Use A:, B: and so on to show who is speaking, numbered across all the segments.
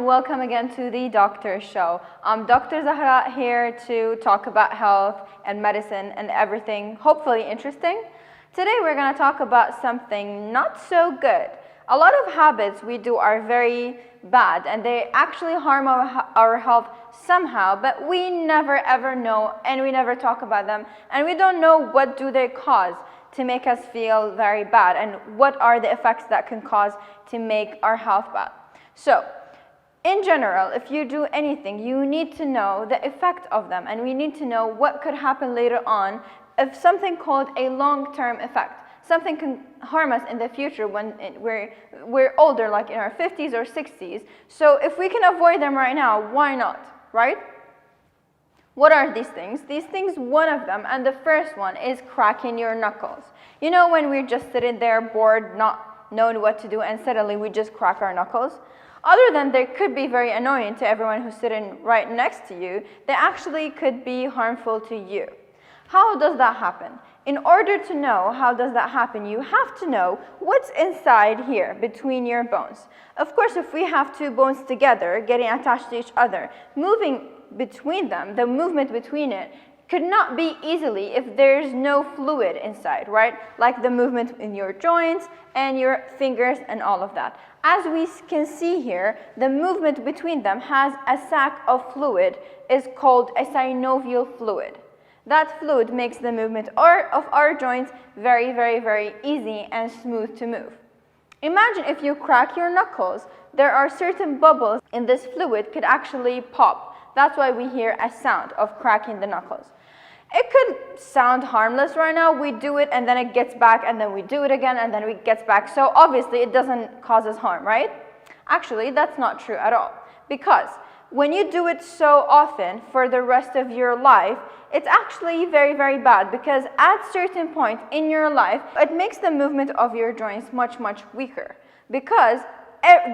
A: and welcome again to the Doctor Show. I'm Dr. Zahra here to talk about health and medicine and everything hopefully interesting. Today we're going to talk about something not so good. A lot of habits we do are very bad and they actually harm our health somehow, but we never ever know and we never talk about them and we don't know what do they cause to make us feel very bad and what are the effects that can cause to make our health bad. So, in general, if you do anything, you need to know the effect of them and we need to know what could happen later on if something called a long-term effect. Something can harm us in the future when we're older, like in our 50s or 60s. So if we can avoid them right now, why not, right? What are these things? These things, one of them, and the first one is cracking your knuckles. You know when we're just sitting there bored, not knowing what to do, and suddenly we just crack our knuckles? Other than they could be very annoying to everyone who's sitting right next to you, they actually could be harmful to you. How does that happen? In order to know how does that happen, you have to know what's inside here between your bones. Of course, if we have two bones together, getting attached to each other, moving between them, the movement between it could not be easily if there's no fluid inside, right? Like the movement in your joints and your fingers and all of that. As we can see here, the movement between them has a sac of fluid is called a synovial fluid. That fluid makes the movement of our joints very, very, very easy and smooth to move. Imagine if you crack your knuckles, there are certain bubbles in this fluid could actually pop. That's why we hear a sound of cracking the knuckles. It could sound harmless right now. We do it and then it gets back and then we do it again and then it gets back. So obviously it doesn't cause us harm, right? Actually, that's not true at all. Because when you do it so often for the rest of your life, it's actually very, very bad because at certain point in your life, it makes the movement of your joints much, much weaker. Because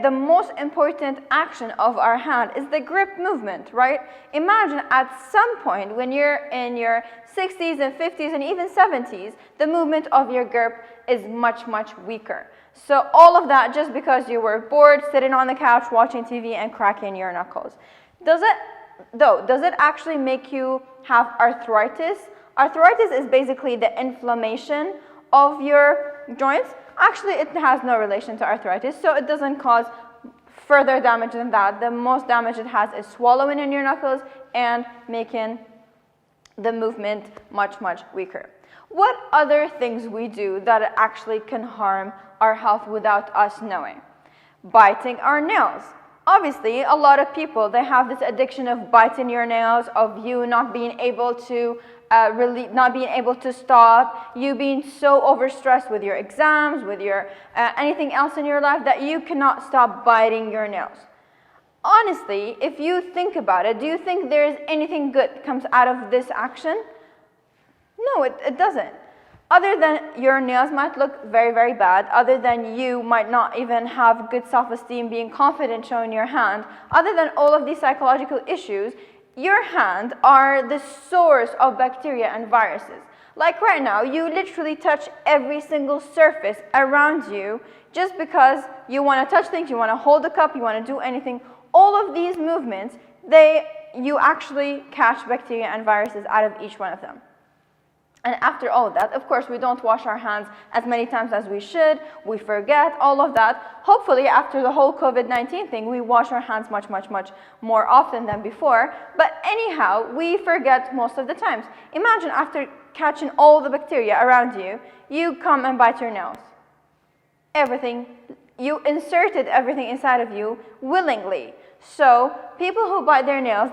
A: the most important action of our hand is the grip movement, right? Imagine at some point when you're in your 60s and 50s and even 70s, the movement of your grip is much, much weaker. So all of that just because you were bored, sitting on the couch, watching TV and cracking your knuckles. Does it actually make you have arthritis? Arthritis is basically the inflammation of your joints. Actually, it has no relation to arthritis, so it doesn't cause further damage than that. The most damage it has is swallowing in your knuckles and making the movement much, much weaker. What other things we do that actually can harm our health without us knowing? Biting our nails. Obviously, a lot of people, they have this addiction of biting your nails, of you not being able to not being able to stop, you being so overstressed with your exams, with your anything else in your life that you cannot stop biting your nails. Honestly, if you think about it, do you think there's anything good that comes out of this action? No, it doesn't. Other than your nails might look very, very bad, other than you might not even have good self-esteem, being confident showing your hand, other than all of these psychological issues, your hands are the source of bacteria and viruses. Like right now, you literally touch every single surface around you just because you want to touch things, you want to hold a cup, you want to do anything. All of these movements, you actually catch bacteria and viruses out of each one of them. And after all of that, of course, we don't wash our hands as many times as we should. We forget all of that. Hopefully, after the whole COVID-19 thing, we wash our hands much, much, much more often than before. But anyhow, we forget most of the times. Imagine after catching all the bacteria around you, you come and bite your nails. Everything, you inserted everything inside of you willingly. So people who bite their nails,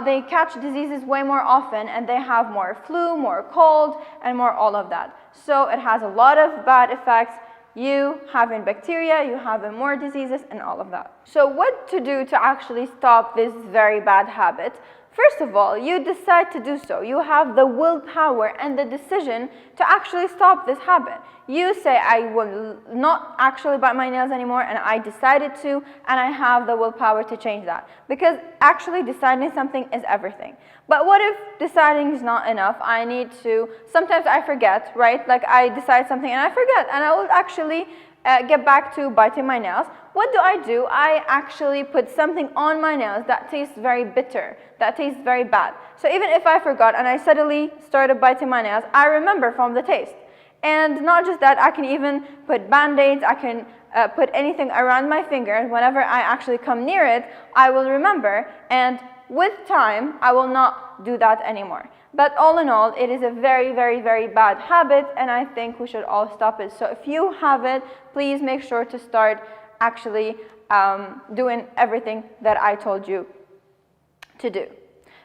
A: they catch diseases way more often and they have more flu, more cold, and more all of that. So it has a lot of bad effects. You having bacteria, you having more diseases, and all of that. So what to do to actually stop this very bad habit? First of all, you decide to do so. You have the willpower and the decision to actually stop this habit. You say, I will not actually bite my nails anymore, and I decided to, and I have the willpower to change that. Because actually deciding something is everything. But what if deciding is not enough? Sometimes I forget, right? Like I decide something and I forget, and I will actually get back to biting my nails, what do? I actually put something on my nails that tastes very bitter, that tastes very bad. So even if I forgot and I suddenly started biting my nails, I remember from the taste. And not just that, I can even put band-aids, I can put anything around my fingers. Whenever I actually come near it, I will remember, and with time, I will not do that anymore. But all in all, it is a very, very, very bad habit, and I think we should all stop it. So if you have it, please make sure to start actually doing everything that I told you to do.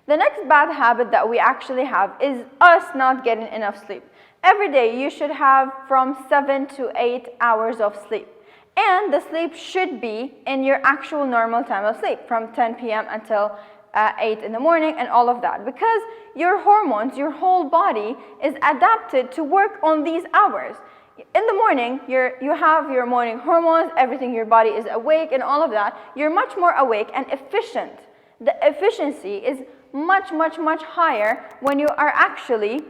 A: The next bad habit that we actually have is us not getting enough sleep. Every day you should have from 7 to 8 hours of sleep. And the sleep should be in your actual normal time of sleep, from 10 p.m. until 8 in the morning and all of that. Because your hormones, your whole body is adapted to work on these hours. In the morning, you have your morning hormones, everything, your body is awake and all of that. You're much more awake and efficient. The efficiency is much, much, much higher when you are actually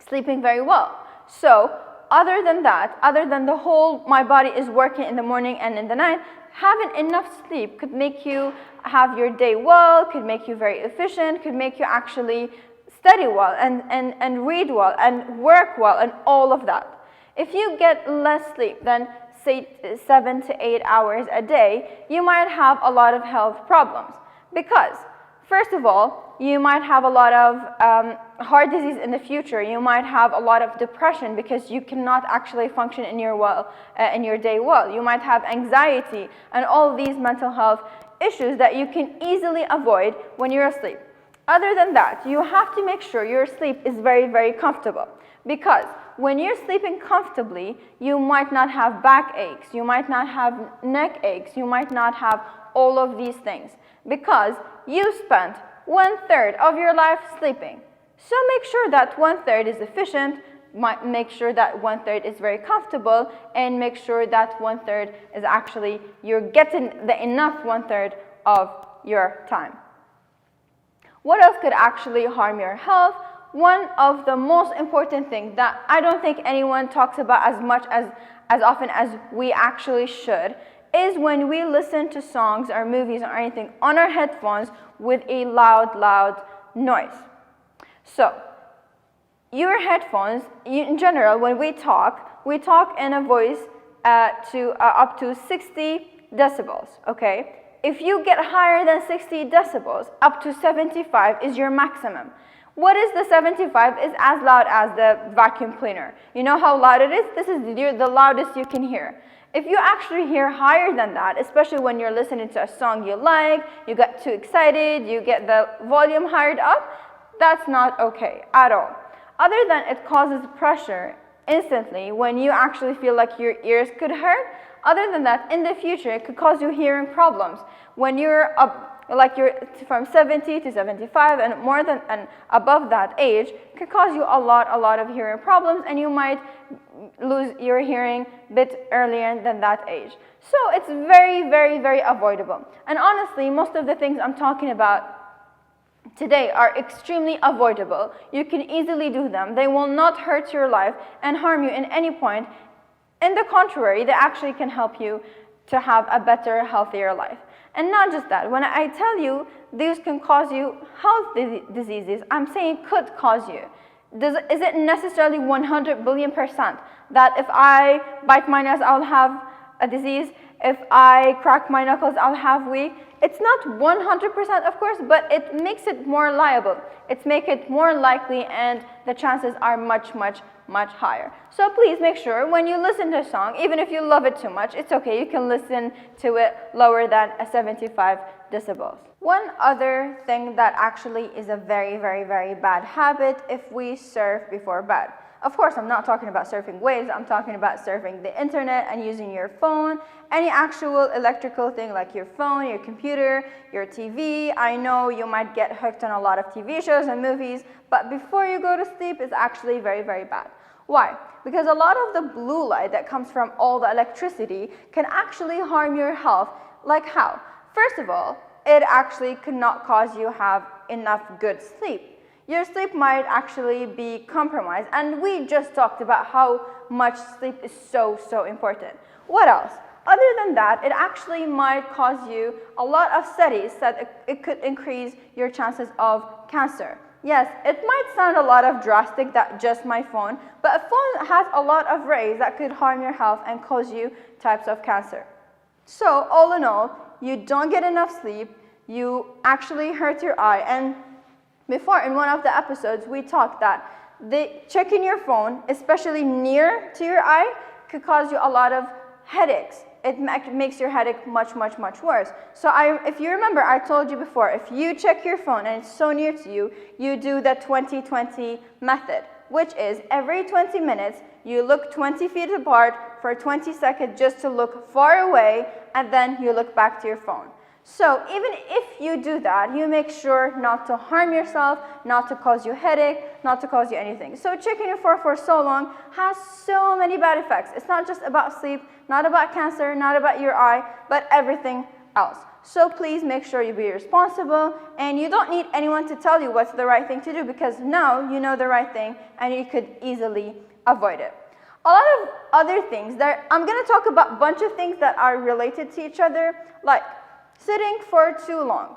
A: sleeping very well. So other than that, other than the whole my body is working in the morning and in the night, having enough sleep could make you have your day well, could make you very efficient, could make you actually study well and read well and work well and all of that. If you get less sleep than say 7 to 8 hours a day, you might have a lot of health problems. Because first of all, you might have a lot of heart disease in the future. You might have a lot of depression because you cannot actually function in your day well. You might have anxiety and all these mental health issues that you can easily avoid when you're asleep. Other than that, you have to make sure your sleep is very, very comfortable, because when you're sleeping comfortably, you might not have back aches, you might not have neck aches, you might not have all of these things, because you spent 1/3 of your life sleeping. So make sure that 1/3 is efficient, make sure that 1/3 is very comfortable, and make sure that 1/3 is actually, you're getting the enough 1/3 of your time. What else could actually harm your health? One of the most important things that I don't think anyone talks about as often as we actually should is when we listen to songs or movies or anything on our headphones with a loud noise. So, your headphones, in general, when we talk in a voice up to 60 decibels, okay? If you get higher than 60 decibels, up to 75 is your maximum. What is the 75? Is as loud as the vacuum cleaner. You know how loud it is? This is the loudest you can hear. If you actually hear higher than that, especially when you're listening to a song you like, you get too excited, you get the volume higher up, that's not okay at all. Other than it causes pressure instantly when you actually feel like your ears could hurt, other than that, in the future, it could cause you hearing problems. When you're you're from 70 to 75 and more than and above that age, could cause you a lot of hearing problems, and you might lose your hearing a bit earlier than that age. So it's very, very, very avoidable. And honestly, most of the things I'm talking about today are extremely avoidable. You can easily do them. They will not hurt your life and harm you in any point. In the contrary, they actually can help you to have a better, healthier life. And not just that, when I tell you these can cause you health diseases, I'm saying could cause you. Is it necessarily 100 billion% that if I bite my nails, I'll have a disease? If I crack my knuckles, I'll have weak? It's not 100%, of course, but it makes it more liable. It's make it more likely, and the chances are much, much, much higher. So please make sure when you listen to a song, even if you love it too much, it's okay. You can listen to it lower than a 75 decibels. One other thing that actually is a very, very, very bad habit if we surf before bed. Of course, I'm not talking about surfing waves. I'm talking about surfing the internet and using your phone, any actual electrical thing like your phone, your computer, your TV. I know you might get hooked on a lot of TV shows and movies, but before you go to sleep is actually very, very bad. Why? Because a lot of the blue light that comes from all the electricity can actually harm your health. Like how? First of all, it actually could not cause you have enough good sleep. your sleep might actually be compromised. And we just talked about how much sleep is so important. What else? Other than that, it actually might cause you, a lot of studies said it could increase your chances of cancer. Yes, it might sound a lot of drastic, that just my phone, but a phone has a lot of rays that could harm your health and cause you types of cancer. So all in all, you don't get enough sleep, you actually hurt your eye. And before, in one of the episodes, we talked that checking your phone, especially near to your eye, could cause you a lot of headaches. It makes your headache much worse. So if you remember, I told you before, if you check your phone and it's so near to you, you do the 20-20 method, which is every 20 minutes, you look 20 feet apart for 20 seconds just to look far away, and then you look back to your phone. So even if you do that, you make sure not to harm yourself, not to cause you headache, not to cause you anything. So checking your phone for so long has so many bad effects. It's not just about sleep, not about cancer, not about your eye, but everything else. So please make sure you be responsible, and you don't need anyone to tell you what's the right thing to do, because now you know the right thing and you could easily avoid it. A lot of other things that I'm going to talk about, a bunch of things that are related to each other, like sitting for too long.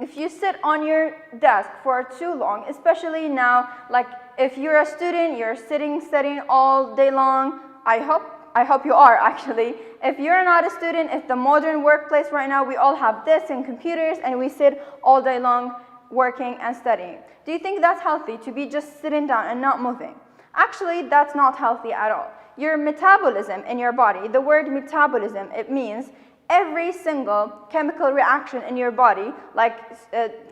A: If you sit on your desk for too long, especially now, like if you're a student, you're studying all day long. I hope you are actually. If you're not a student, if the modern workplace right now, we all have desks and computers and we sit all day long working and studying. Do you think that's healthy, to be just sitting down and not moving? Actually, that's not healthy at all. Your metabolism in your body, the word metabolism, it means every single chemical reaction in your body, like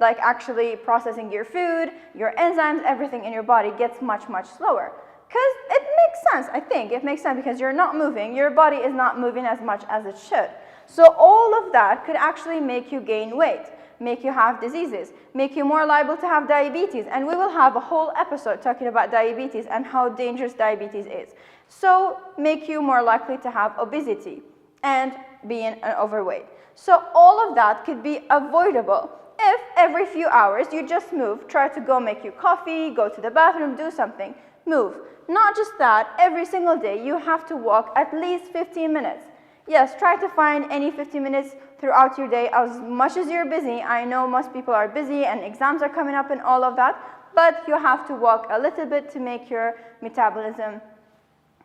A: actually processing your food, your enzymes, everything in your body gets much slower. Because it makes sense, I think. It makes sense because you're not moving. Your body is not moving as much as it should. So all of that could actually make you gain weight, make you have diseases, make you more liable to have diabetes. And we will have a whole episode talking about diabetes and how dangerous diabetes is. So make you more likely to have obesity and being overweight. So all of that could be avoidable if every few hours you just move, try to go make you coffee, go to the bathroom, do something, move. Not just that, every single day you have to walk at least 15 minutes. Yes, try to find any 15 minutes throughout your day as much as you're busy. I know most people are busy and exams are coming up and all of that, but you have to walk a little bit to make your metabolism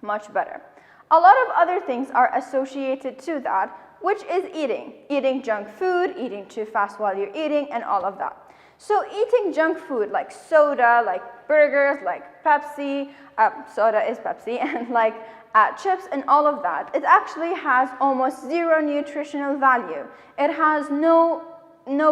A: much better. A lot of other things are associated to that, which is eating junk food, eating too fast while you're eating, and all of that. So eating junk food like soda, like burgers, like Pepsi, soda is Pepsi, and like chips and all of that, it actually has almost zero nutritional value. It has no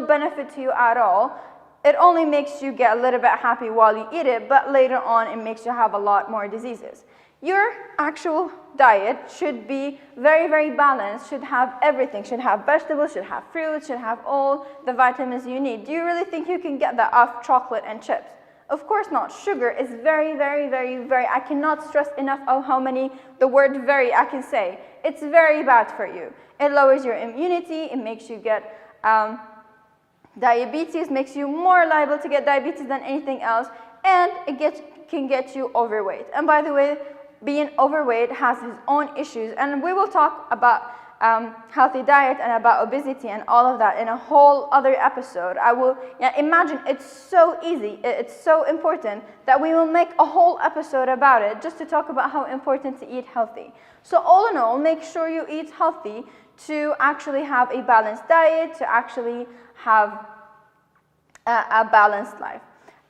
A: benefit to you at all. It only makes you get a little bit happy while you eat it, but later on it makes you have a lot more diseases. Your actual diet should be very balanced, should have everything, should have vegetables, should have fruits, should have all the vitamins you need. Do you really think you can get that off chocolate and chips? Of course not. Sugar is very, I cannot stress enough how many, the word very I can say. It's very bad for you. It lowers your immunity, it makes you get diabetes, makes you more liable to get diabetes than anything else, and it can get you overweight. And by the way, being overweight has its own issues, and we will talk about healthy diet and about obesity and all of that in a whole other episode. Imagine, it's so easy, it's so important that we will make a whole episode about it just to talk about how important to eat healthy. So all in all, make sure you eat healthy to actually have a balanced diet, to actually have a balanced life.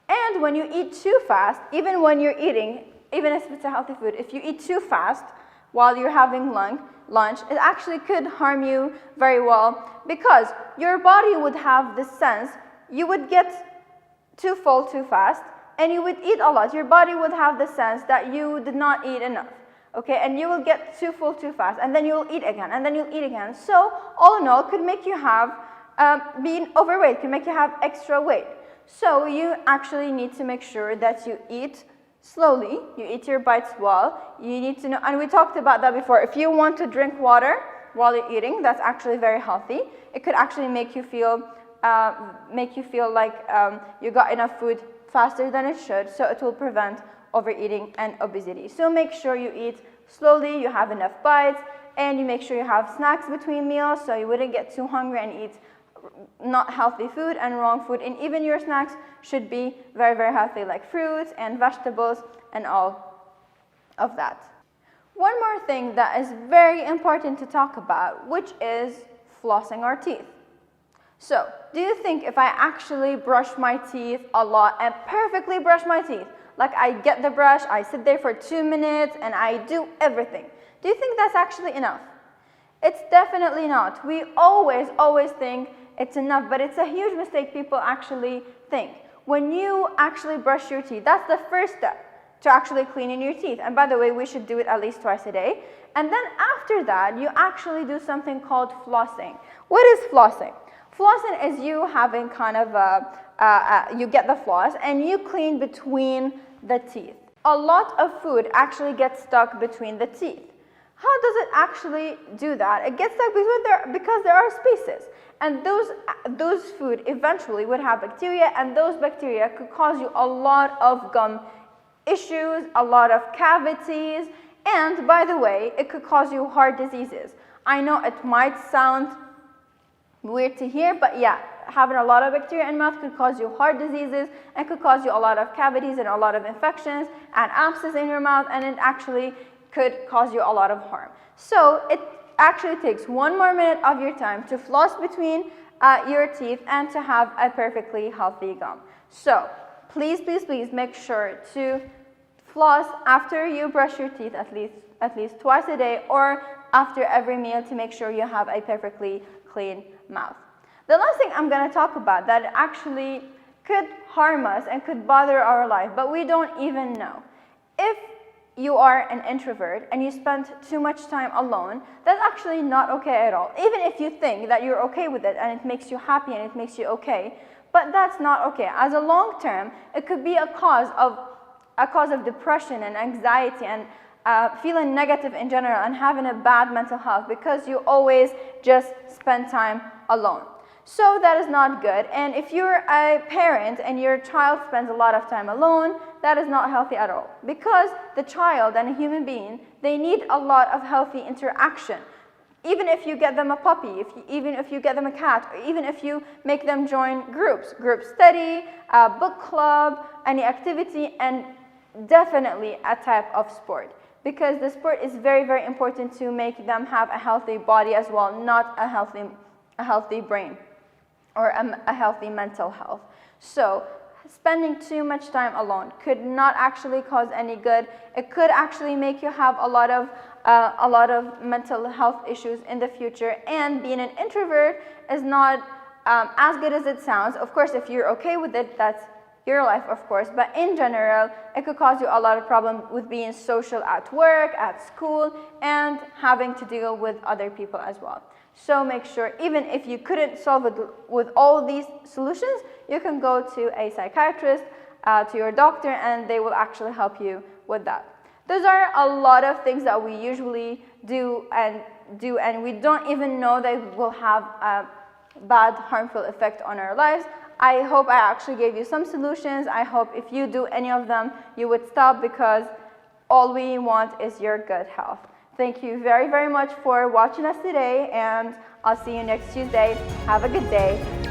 A: And when you eat too fast, even when you're eating, even if it's a healthy food, if you eat too fast while you're having lunch, it actually could harm you very well, because your body would have this sense, you would get too full too fast, and you would eat a lot. Your body would have the sense that you did not eat enough, okay? And you will get too full too fast, and then you'll eat again, and then you'll eat again. So all in all, it could make you have, being overweight can make you have extra weight. So you actually need to make sure that you eat slowly, you eat your bites well. You need to know, and we talked about that before, if you want to drink water while you're eating, that's actually very healthy. It could actually make you feel like you got enough food faster than it should, so it will prevent overeating and obesity. So make sure you eat slowly, you have enough bites, and you make sure you have snacks between meals so you wouldn't get too hungry and eat not healthy food and wrong food. And even your snacks should be very, very healthy, like fruits and vegetables and all of that. One more thing that is very important to talk about, which is flossing our teeth. So, do you think if I actually brush my teeth a lot and perfectly brush my teeth, like I get the brush, I sit there for 2 minutes and I do everything, do you think that's actually enough? It's definitely not. We always think it's enough, but it's a huge mistake people actually think. When you actually brush your teeth, that's the first step to actually cleaning your teeth. And by the way, we should do it at least twice a day. And then after that, you actually do something called flossing. What is flossing? Flossing is you having kind of you get the floss and you clean between the teeth. A lot of food actually gets stuck between the teeth. How does it actually do that? It gets stuck because there are spaces. And those food eventually would have bacteria, and those bacteria could cause you a lot of gum issues, a lot of cavities, and by the way, it could cause you heart diseases. I know it might sound weird to hear, but yeah, having a lot of bacteria in mouth could cause you heart diseases and could cause you a lot of cavities and a lot of infections and abscess in your mouth, and it actually could cause you a lot of harm. So it actually takes 1 more minute of your time to floss between your teeth and to have a perfectly healthy gum. So please make sure to floss after you brush your teeth at least twice a day, or after every meal, to make sure you have a perfectly clean mouth. The last thing I'm going to talk about that actually could harm us and could bother our life, but we don't even know. If you are an introvert and you spend too much time alone, that's actually not okay at all. Even if you think that you're okay with it and it makes you happy and it makes you okay, but that's not okay. As a long term, it could be a cause of depression and anxiety and feeling negative in general and having a bad mental health because you always just spend time alone. So that is not good. And if you're a parent and your child spends a lot of time alone, that is not healthy at all. Because the child and a human being, they need a lot of healthy interaction. Even if you get them a puppy, even if you get them a cat, or even if you make them join groups, group study, book club, any activity, and definitely a type of sport. Because the sport is very, very important to make them have a healthy body as well, not a healthy brain or a healthy mental health. So spending too much time alone could not actually cause any good. It could actually make you have a lot of mental health issues in the future. And being an introvert is not as good as it sounds. Of course, if you're okay with it, that's your life, of course. But in general, it could cause you a lot of problems with being social at work, at school, and having to deal with other people as well. So make sure, even if you couldn't solve it with all of these solutions, you can go to a psychiatrist, to your doctor, and they will actually help you with that. Those are a lot of things that we usually do, and we don't even know they will have a bad, harmful effect on our lives. I hope I actually gave you some solutions. I hope if you do any of them, you would stop, because all we want is your good health. Thank you very, very much for watching us today, and I'll see you next Tuesday. Have a good day.